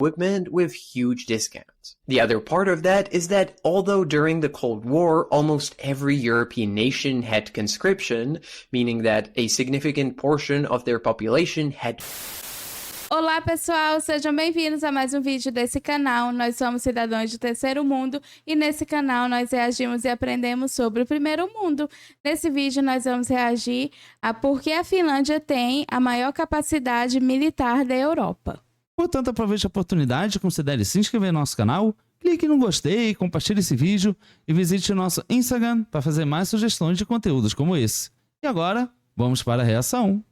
equipment with huge discounts. The other part of that is that although during the Cold War almost every European nation had conscription, meaning that a significant portion of their population had. Olá pessoal, sejam bem-vindos a mais um vídeo desse canal. Nós somos cidadãos do terceiro mundo e nesse canal nós reagimos e aprendemos sobre o primeiro mundo. Nesse vídeo nós vamos reagir a por que a Finlândia tem a maior capacidade militar da Europa. Portanto, aproveite a oportunidade, considere se inscrever no nosso canal, clique no gostei, compartilhe esse vídeo e visite o nosso Instagram para fazer mais sugestões de conteúdos como esse. E agora, vamos para a reação.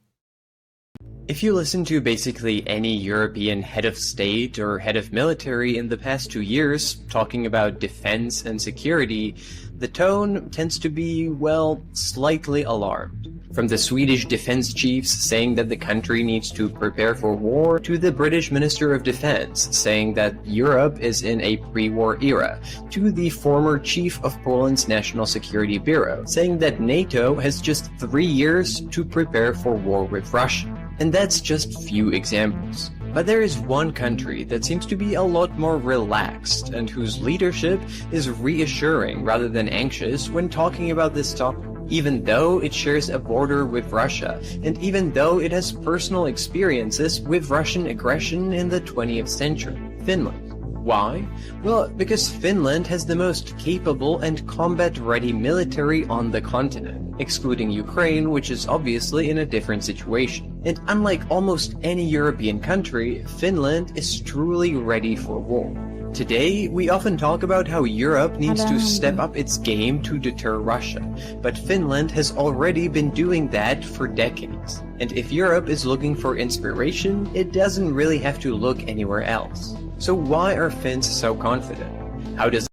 If you listen to basically any European head of state or head of military in the past 2 years talking about defense and security, the tone tends to be, well, slightly alarmed. From the Swedish defense chiefs saying that the country needs to prepare for war, to the British Minister of Defense saying that Europe is in a pre-war era, to the former chief of Poland's National Security Bureau saying that NATO has just 3 years to prepare for war with Russia. And that's just few examples. But there is one country that seems to be a lot more relaxed and whose leadership is reassuring rather than anxious when talking about this topic. Even though it shares a border with Russia, and even though it has personal experiences with Russian aggression in the 20th century, Finland. Why? Well, because Finland has the most capable and combat-ready military on the continent, excluding Ukraine, which is obviously in a different situation. And unlike almost any European country, Finland is truly ready for war. Today, we often talk about how Europe needs to step up its game to deter Russia, but Finland has already been doing that for decades. And if Europe is looking for inspiration, it doesn't really have to look anywhere else. So why are Finns so confident? How does...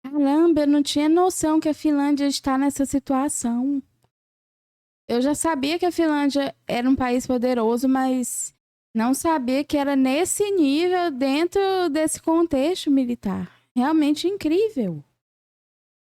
Caramba, eu não tinha noção que a Finlândia está nessa situação. Eu já sabia que a Finlândia era um país poderoso, mas não sabia que era nesse nível dentro desse contexto militar. Realmente incrível.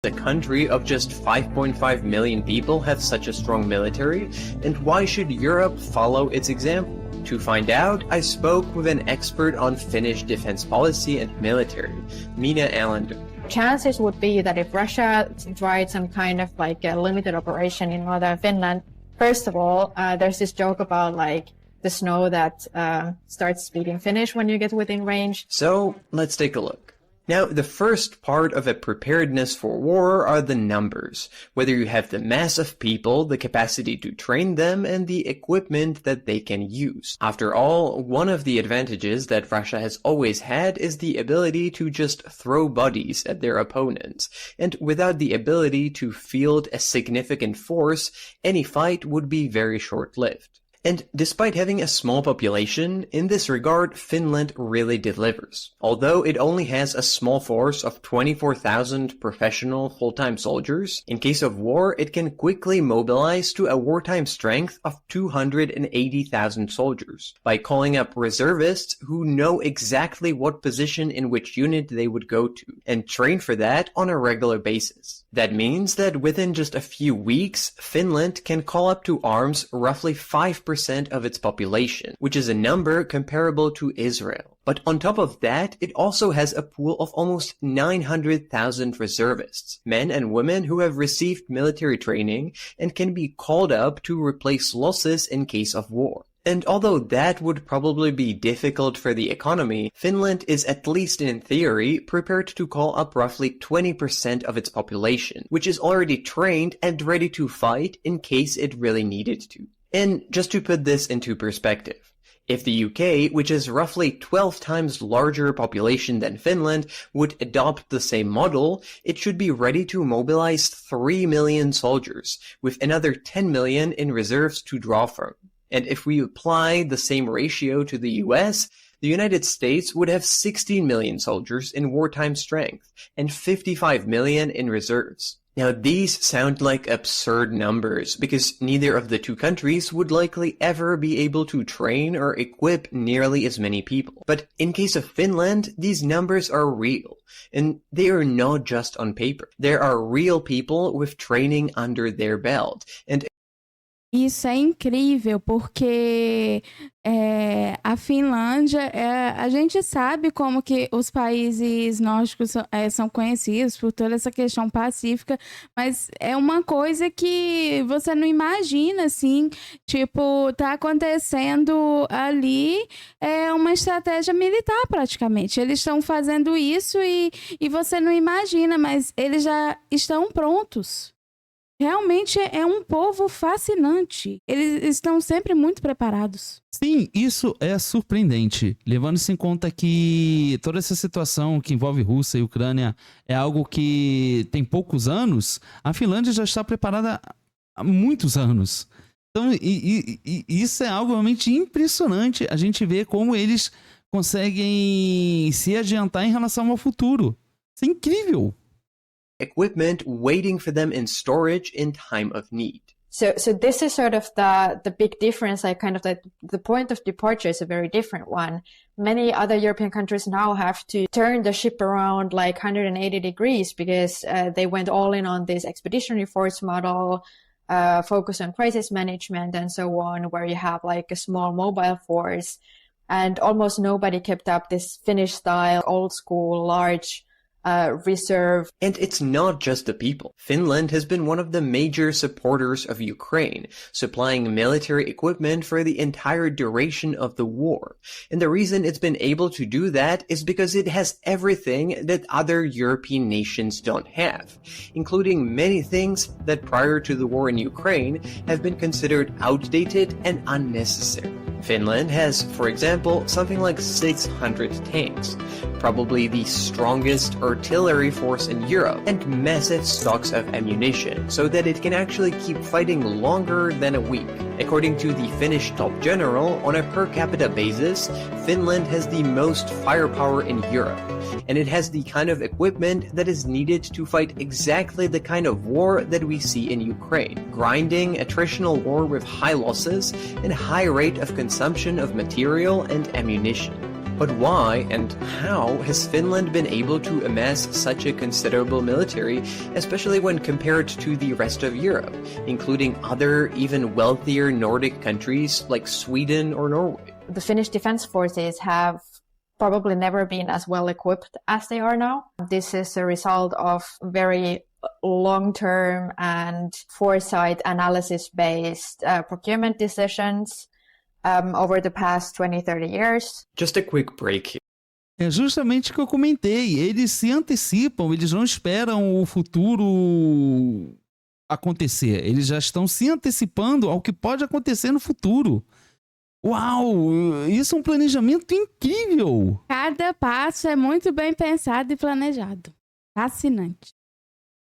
A country of just 5.5 million people have such a strong military, and why should Europe follow its example? To find out, I spoke with an expert on Finnish defense policy and military, Mina Alander. Chances would be that if Russia tried some kind of like a limited operation in northern Finland, first of all, there's this joke about like the snow that starts speaking Finnish when you get within range. So let's take a look. Now, the first part of a preparedness for war are the numbers, whether you have the mass of people, the capacity to train them, and the equipment that they can use. After all, one of the advantages that Russia has always had is the ability to just throw bodies at their opponents, and without the ability to field a significant force, any fight would be very short-lived. And despite having a small population, in this regard, Finland really delivers. Although it only has a small force of 24,000 professional full-time soldiers, in case of war, it can quickly mobilize to a wartime strength of 280,000 soldiers by calling up reservists who know exactly what position in which unit they would go to, and train for that on a regular basis. That means that within just a few weeks, Finland can call up to arms roughly 5% of its population, which is a number comparable to Israel. But on top of that, it also has a pool of almost 900,000 reservists, men and women who have received military training and can be called up to replace losses in case of war. And although that would probably be difficult for the economy, Finland is at least in theory prepared to call up roughly 20% of its population, which is already trained and ready to fight in case it really needed to. And just to put this into perspective, if the UK, which is roughly 12 times larger population than Finland, would adopt the same model, it should be ready to mobilize 3 million soldiers, with another 10 million in reserves to draw from. And if we apply the same ratio to the US, the United States would have 16 million soldiers in wartime strength and 55 million in reserves. Now, these sound like absurd numbers because neither of the two countries would likely ever be able to train or equip nearly as many people. But in case of Finland, these numbers are real, and they are not just on paper. There are real people with training under their belt, and Isso é incrível, porque a Finlândia, a gente sabe como que os países nórdicos são conhecidos por toda essa questão pacífica, mas é uma coisa que você não imagina, assim, tipo, tá acontecendo ali uma estratégia militar praticamente. Eles estão fazendo isso e você não imagina, mas eles já estão prontos. Realmente é um povo fascinante. Eles estão sempre muito preparados. Sim, isso é surpreendente, levando-se em conta que toda essa situação que envolve Rússia e Ucrânia é algo que tem poucos anos. A Finlândia já está preparada há muitos anos. Então, isso é algo realmente impressionante. A gente vê como eles conseguem se adiantar em relação ao futuro. Isso é incrível. Equipment waiting for them in storage in time of need. So this is sort of the big difference. Like kind of the point of departure is a very different one. Many other European countries now have to turn the ship around like 180 degrees because they went all in on this expeditionary force model, focus on crisis management and so on, where you have like a small mobile force, and almost nobody kept up this Finnish style, old school, large reserve. And it's not just the people. Finland has been one of the major supporters of Ukraine, supplying military equipment for the entire duration of the war. And the reason it's been able to do that is because it has everything that other European nations don't have, including many things that prior to the war in Ukraine have been considered outdated and unnecessary. Finland has, for example, something like 600 tanks, probably the strongest artillery force in Europe, and massive stocks of ammunition, so that it can actually keep fighting longer than a week. According to the Finnish top general, on a per capita basis, Finland has the most firepower in Europe, and it has the kind of equipment that is needed to fight exactly the kind of war that we see in Ukraine. Grinding, attritional war with high losses, and high rate of consumption of material and ammunition. But why and how has Finland been able to amass such a considerable military, especially when compared to the rest of Europe, including other, even wealthier Nordic countries like Sweden or Norway? The Finnish defense forces have probably never been as well equipped as they are now. This is a result of very long-term and foresight analysis-based procurement decisions over the past 20-30 years. Just a quick break here. É justamente o que eu comentei. Eles se antecipam, eles não esperam o futuro acontecer. Eles já estão se antecipando ao que pode acontecer no futuro. Uau! Isso é um planejamento incrível! Cada passo é muito bem pensado e planejado. Fascinante.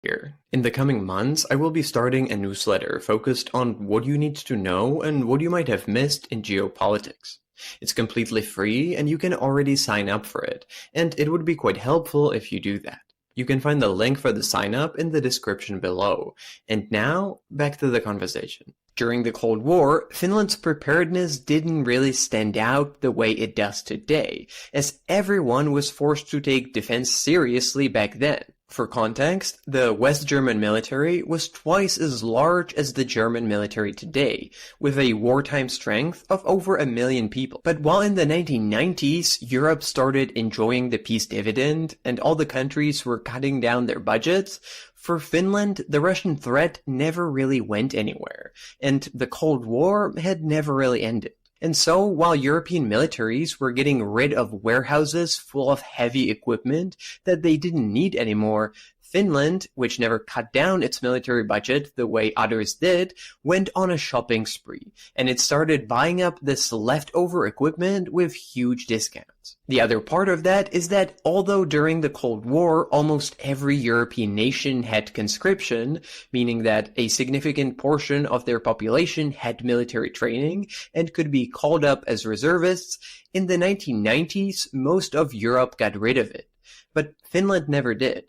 Here. In the coming months, I will be starting a newsletter focused on what you need to know and what you might have missed in geopolitics. It's completely free and you can already sign up for it, and it would be quite helpful if you do that. You can find the link for the sign up in the description below. And now, back to the conversation. During the Cold War, Finland's preparedness didn't really stand out the way it does today, as everyone was forced to take defense seriously back then. For context, the West German military was twice as large as the German military today, with a wartime strength of over 1 million people. But while in the 1990s, Europe started enjoying the peace dividend and all the countries were cutting down their budgets, for Finland, the Russian threat never really went anywhere, and the Cold War had never really ended. And so, while European militaries were getting rid of warehouses full of heavy equipment that they didn't need anymore, Finland, which never cut down its military budget the way others did, went on a shopping spree, and it started buying up this leftover equipment with huge discounts. The other part of that is that although during the Cold War almost every European nation had conscription, meaning that a significant portion of their population had military training and could be called up as reservists, in the 1990s most of Europe got rid of it. But Finland never did.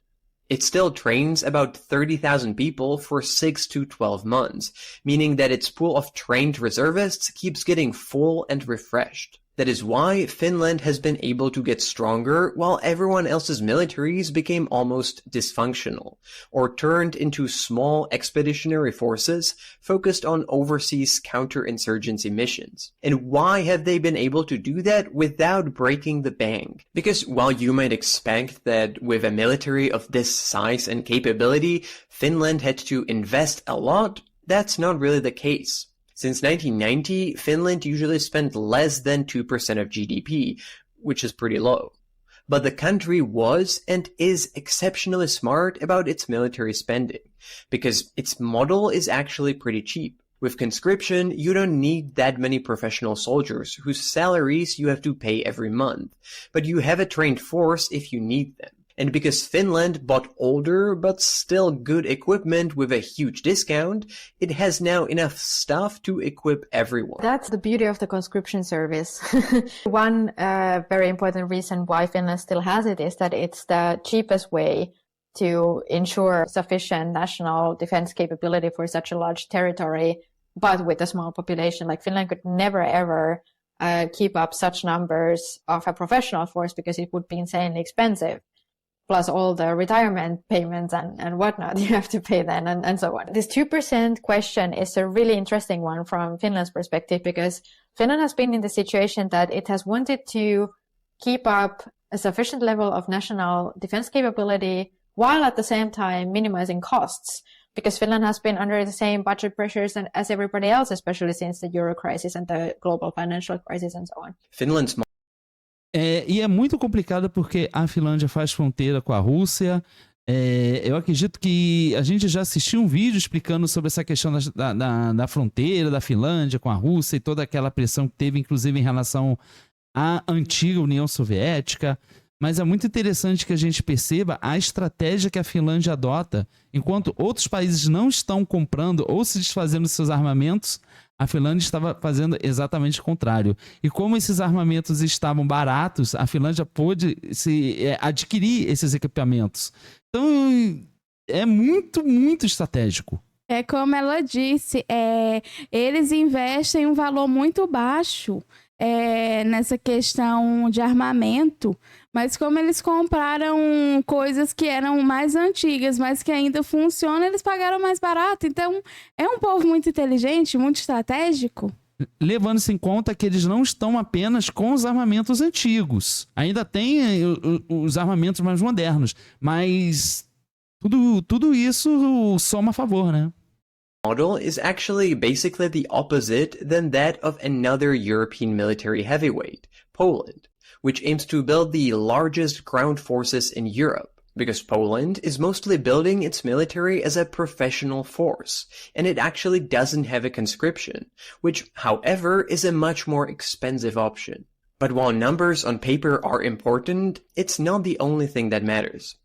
It still trains about 30,000 people for 6 to 12 months, meaning that its pool of trained reservists keeps getting full and refreshed. That is why Finland has been able to get stronger while everyone else's militaries became almost dysfunctional, or turned into small expeditionary forces focused on overseas counterinsurgency missions. And why have they been able to do that without breaking the bank? Because while you might expect that with a military of this size and capability, Finland had to invest a lot, that's not really the case. Since 1990, Finland usually spent less than 2% of GDP, which is pretty low. But the country was and is exceptionally smart about its military spending, because its model is actually pretty cheap. With conscription, you don't need that many professional soldiers whose salaries you have to pay every month, but you have a trained force if you need them. And because Finland bought older but still good equipment with a huge discount, it has now enough stuff to equip everyone. That's the beauty of the conscription service. One very important reason why Finland still has it is that it's the cheapest way to ensure sufficient national defense capability for such a large territory, but with a small population. Like Finland could never ever keep up such numbers of a professional force because it would be insanely expensive. Plus all the retirement payments and whatnot you have to pay then and so on. This 2% question is a really interesting one from Finland's perspective because Finland has been in the situation that it has wanted to keep up a sufficient level of national defense capability while at the same time minimizing costs. Because Finland has been under the same budget pressures as everybody else, especially since the Euro crisis and the global financial crisis and so on. Finland's E é muito complicado porque a Finlândia faz fronteira com a Rússia. Eu acredito que a gente já assistiu um vídeo explicando sobre essa questão da fronteira da Finlândia com a Rússia e toda aquela pressão que teve, inclusive, em relação à antiga União Soviética. Mas é muito interessante que a gente perceba a estratégia que a Finlândia adota. Enquanto outros países não estão comprando ou se desfazendo de seus armamentos, a Finlândia estava fazendo exatamente o contrário. E como esses armamentos estavam baratos, a Finlândia pôde adquirir esses equipamentos. Então, é muito, muito estratégico. É como ela disse, eles investem um valor muito baixo nessa questão de armamento, mas como eles compraram coisas que eram mais antigas, mas que ainda funcionam, eles pagaram mais barato. Então, é um povo muito inteligente, muito estratégico. Levando-se em conta que eles não estão apenas com os armamentos antigos. Ainda tem os armamentos mais modernos, mas tudo isso soma a favor, né? Model is actually basically the opposite than that of another European military heavyweight, Poland, which aims to build the largest ground forces in Europe, because Poland is mostly building its military as a professional force, and it actually doesn't have a conscription, which, however, is a much more expensive option. But while numbers on paper are important, it's not the only thing that matters.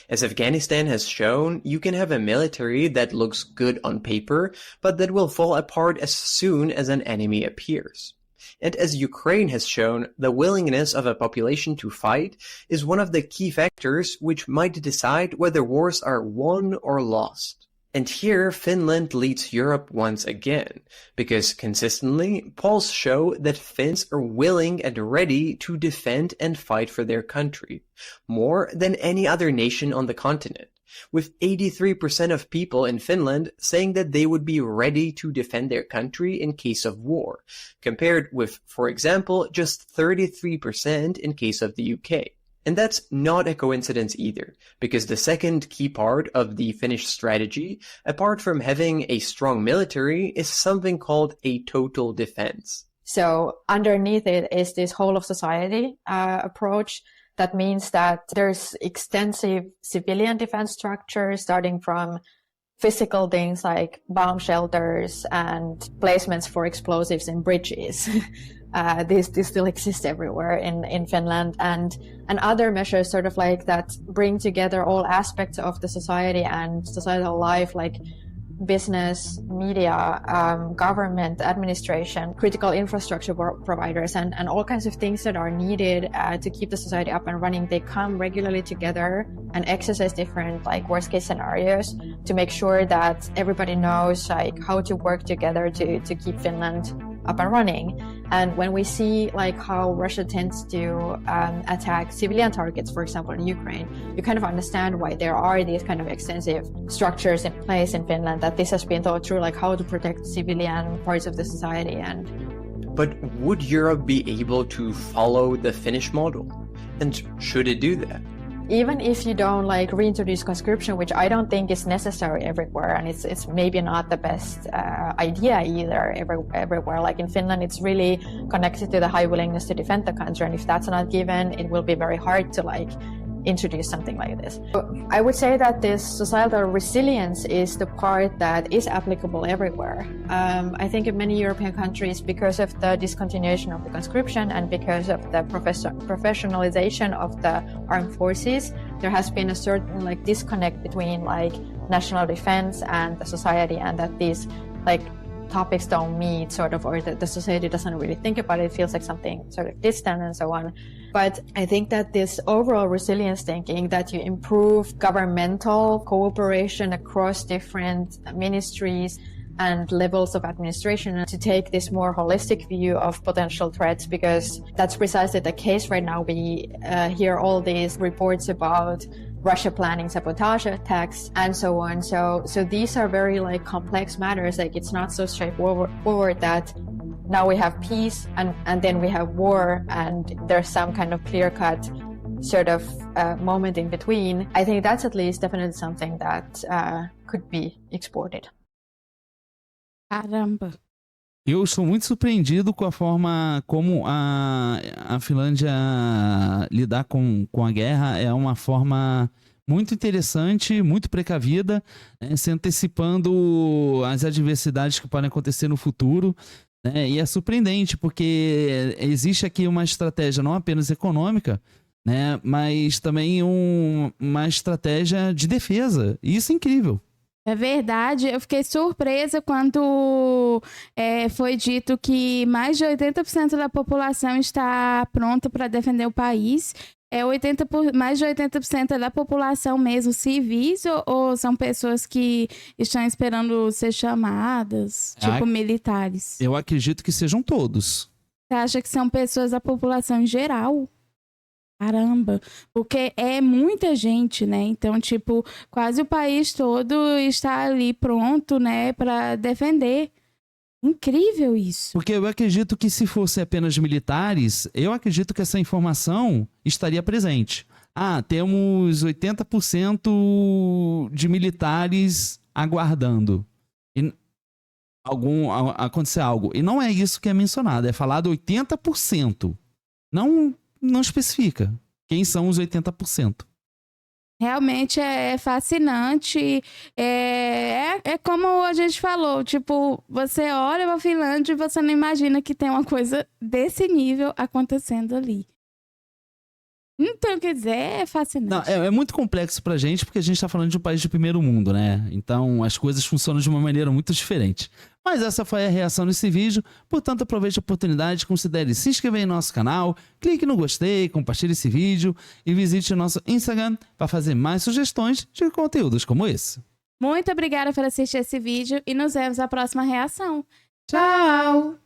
As Afghanistan has shown, you can have a military that looks good on paper, but that will fall apart as soon as an enemy appears. And as Ukraine has shown, the willingness of a population to fight is one of the key factors which might decide whether wars are won or lost. And here Finland leads Europe once again, because consistently polls show that Finns are willing and ready to defend and fight for their country, more than any other nation on the continent, with 83% of people in Finland saying that they would be ready to defend their country in case of war, compared with, for example, just 33% in case of the UK. And that's not a coincidence either, because the second key part of the Finnish strategy, apart from having a strong military, is something called a total defense. So underneath it is this whole of society approach. That means that there's extensive civilian defense structure, starting from physical things like bomb shelters and placements for explosives in bridges. These still exist everywhere in Finland, and other measures sort of like that bring together all aspects of the society and societal life, like business, media, government, administration, critical infrastructure providers, and all kinds of things that are needed to keep the society up and running. They come regularly together and exercise different like worst case scenarios to make sure that everybody knows like how to work together to keep Finland up and running. And when we see like how Russia tends to attack civilian targets, for example, in Ukraine, you kind of understand why there are these kind of extensive structures in place in Finland, that this has been thought through, like how to protect civilian parts of the society. But would Europe be able to follow the Finnish model? And should it do that? Even if you don't like reintroduce conscription, which I don't think is necessary everywhere, and it's maybe not the best idea either everywhere. Like in Finland, it's really connected to the high willingness to defend the country, and if that's not given, it will be very hard to like introduce something like this. I would say that this societal resilience is the part that is applicable everywhere. I think in many European countries, because of the discontinuation of the conscription and because of the professionalization of the armed forces, there has been a certain like disconnect between like national defense and the society, and that these like topics don't meet sort of, or the society doesn't really think about it. It feels like something sort of distant and so on. But I think that this overall resilience thinking, that you improve governmental cooperation across different ministries and levels of administration to take this more holistic view of potential threats, because that's precisely the case right now. We hear all these reports about Russia planning sabotage attacks and so on. So these are very like complex matters. Like it's not so straightforward that now we have peace and then we have war and there's some kind of clear-cut sort of moment in between. I think that's at least definitely something that could be exported. Caramba. Eu estou muito surpreendido com a forma como a Finlândia lidar com a guerra. É uma forma muito interessante, muito precavida, né, se antecipando as adversidades que podem acontecer no futuro. Né, e é surpreendente, porque existe aqui uma estratégia não apenas econômica, né, mas também uma estratégia de defesa. E isso é incrível. É verdade, eu fiquei surpresa quando foi dito que mais de 80% da população está pronta para defender o país. Mais de 80% da população mesmo civis, ou são pessoas que estão esperando ser chamadas, tipo militares? Eu acredito que sejam todos. Você acha que são pessoas da população em geral? Caramba, porque é muita gente, né? Então, tipo, quase o país todo está ali pronto, né, para defender. Incrível isso. Porque eu acredito que se fosse apenas militares, eu acredito que essa informação estaria presente. Temos 80% de militares aguardando acontecer algo. E não é isso que é mencionado, é falado 80%. Não especifica quem são os 80%. Realmente é fascinante. É como a gente falou, tipo, você olha para a Finlândia e você não imagina que tem uma coisa desse nível acontecendo ali. Então, quer dizer, é fascinante. Não, é muito complexo pra gente, porque a gente tá falando de um país de primeiro mundo, né? Então, as coisas funcionam de uma maneira muito diferente. Mas essa foi a reação nesse vídeo. Portanto, aproveite a oportunidade, considere se inscrever em nosso canal, clique no gostei, compartilhe esse vídeo e visite o nosso Instagram para fazer mais sugestões de conteúdos como esse. Muito obrigada por assistir esse vídeo e nos vemos na próxima reação. Tchau!